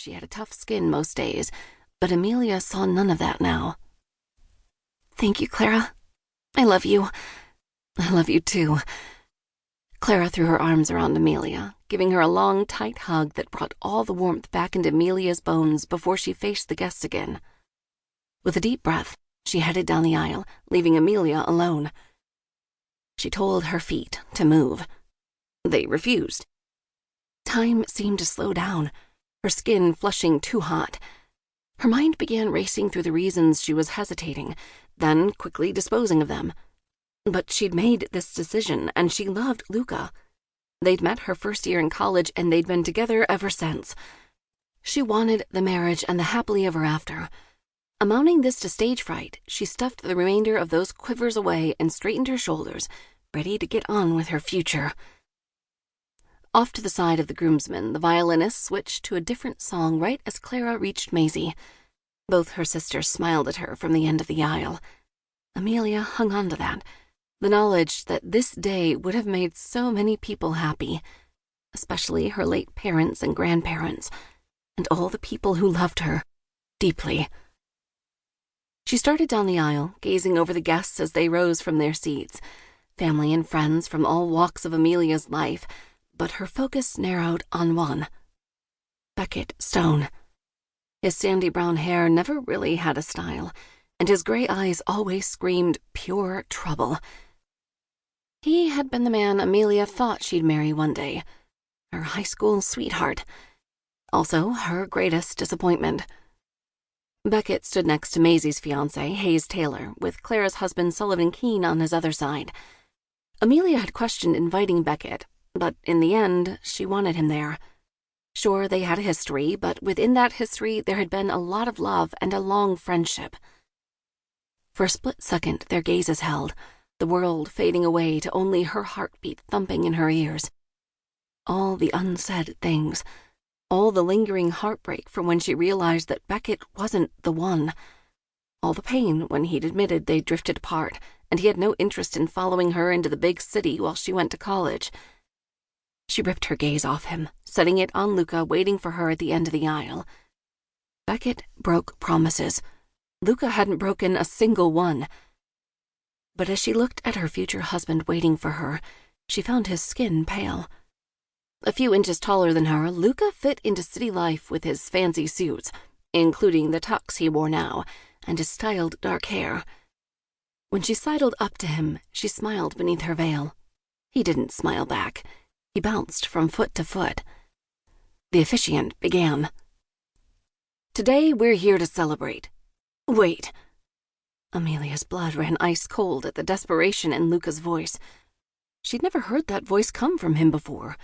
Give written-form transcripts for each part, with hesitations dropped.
she had a tough skin most days, but Amelia saw none of that now. "Thank you, Clara. I love you. I love you too." Clara threw her arms around Amelia, giving her a long, tight hug that brought all the warmth back into Amelia's bones before she faced the guests again. With a deep breath, she headed down the aisle, leaving Amelia alone. She told her feet to move. They refused. Time seemed to slow down, her skin flushing too hot. Her mind began racing through the reasons she was hesitating, then quickly disposing of them. But she'd made this decision, and she loved Luca. They'd met her first year in college, and they'd been together ever since. She wanted the marriage and the happily ever after. Amounting this to stage fright, she stuffed the remainder of those quivers away and straightened her shoulders, ready to get on with her future. Off to the side of the groomsmen, the violinist switched to a different song right as Clara reached Maisie. Both her sisters smiled at her from the end of the aisle. Amelia hung on to that, the knowledge that this day would have made so many people happy, especially her late parents and grandparents, and all the people who loved her deeply. She started down the aisle, gazing over the guests as they rose from their seats, family and friends from all walks of Amelia's life, but her focus narrowed on one: Beckett Stone. His sandy brown hair never really had a style, and his gray eyes always screamed pure trouble. He had been the man Amelia thought she'd marry one day, her high school sweetheart, also her greatest disappointment. Beckett stood next to Maisie's fiancé, Hayes Taylor, with Clara's husband Sullivan Keene on his other side. Amelia had questioned inviting Beckett, but in the end, she wanted him there. Sure, they had a history, but within that history there had been a lot of love and a long friendship. For a split second, their gazes held, the world fading away to only her heartbeat thumping in her ears. All the unsaid things, all the lingering heartbreak from when she realized that Beckett wasn't the one, all the pain when he'd admitted they'd drifted apart and he had no interest in following her into the big city while she went to college. She ripped her gaze off him, setting it on Luca waiting for her at the end of the aisle. Beckett broke promises. Luca hadn't broken a single one. But as she looked at her future husband waiting for her, she found his skin pale. A few inches taller than her, Luca fit into city life with his fancy suits, including the tux he wore now, and his styled dark hair. When she sidled up to him, she smiled beneath her veil. He didn't smile back. He bounced from foot to foot. The officiant began. "Today we're here to celebrate." "Wait." Amelia's blood ran ice cold at the desperation in Luca's voice. She'd never heard that voice come from him before.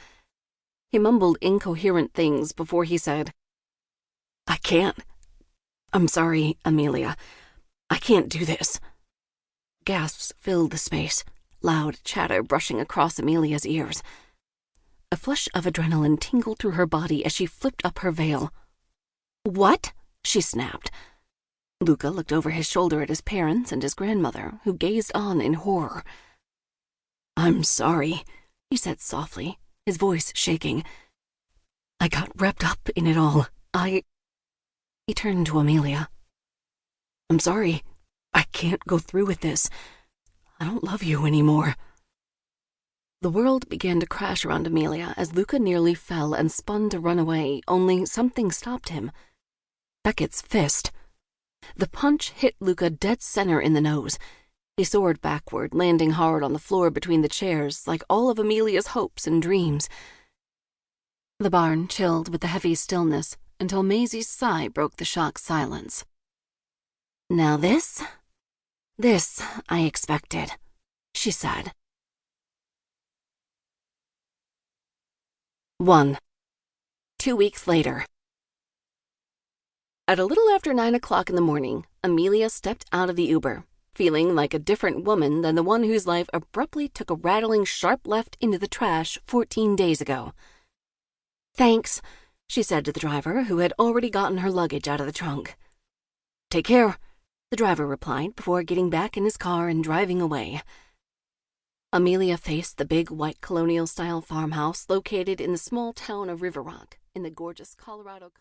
He mumbled incoherent things before he said, "I can't. I'm sorry, Amelia. I can't do this." Gasps filled the space, loud chatter brushing across Amelia's ears. A flush of adrenaline tingled through her body as she flipped up her veil. "What?" she snapped. Luca looked over his shoulder at his parents and his grandmother, who gazed on in horror. "I'm sorry," he said softly, his voice shaking. "I got wrapped up in it all. He turned to Amelia. "I'm sorry. I can't go through with this. I don't love you anymore." The world began to crash around Amelia as Luca nearly fell and spun to run away, only something stopped him. Beckett's fist. The punch hit Luca dead center in the nose. He soared backward, landing hard on the floor between the chairs, like all of Amelia's hopes and dreams. The barn chilled with the heavy stillness until Maisie's sigh broke the shocked silence. "Now this I expected," she said. 1. 2 weeks later. At a little after 9 o'clock in the morning, Amelia stepped out of the Uber, feeling like a different woman than the one whose life abruptly took a rattling sharp left into the trash 14 days ago. "Thanks," she said to the driver, who had already gotten her luggage out of the trunk. "Take care," the driver replied before getting back in his car and driving away. Amelia faced the big white colonial-style farmhouse located in the small town of River Rock in the gorgeous Colorado country.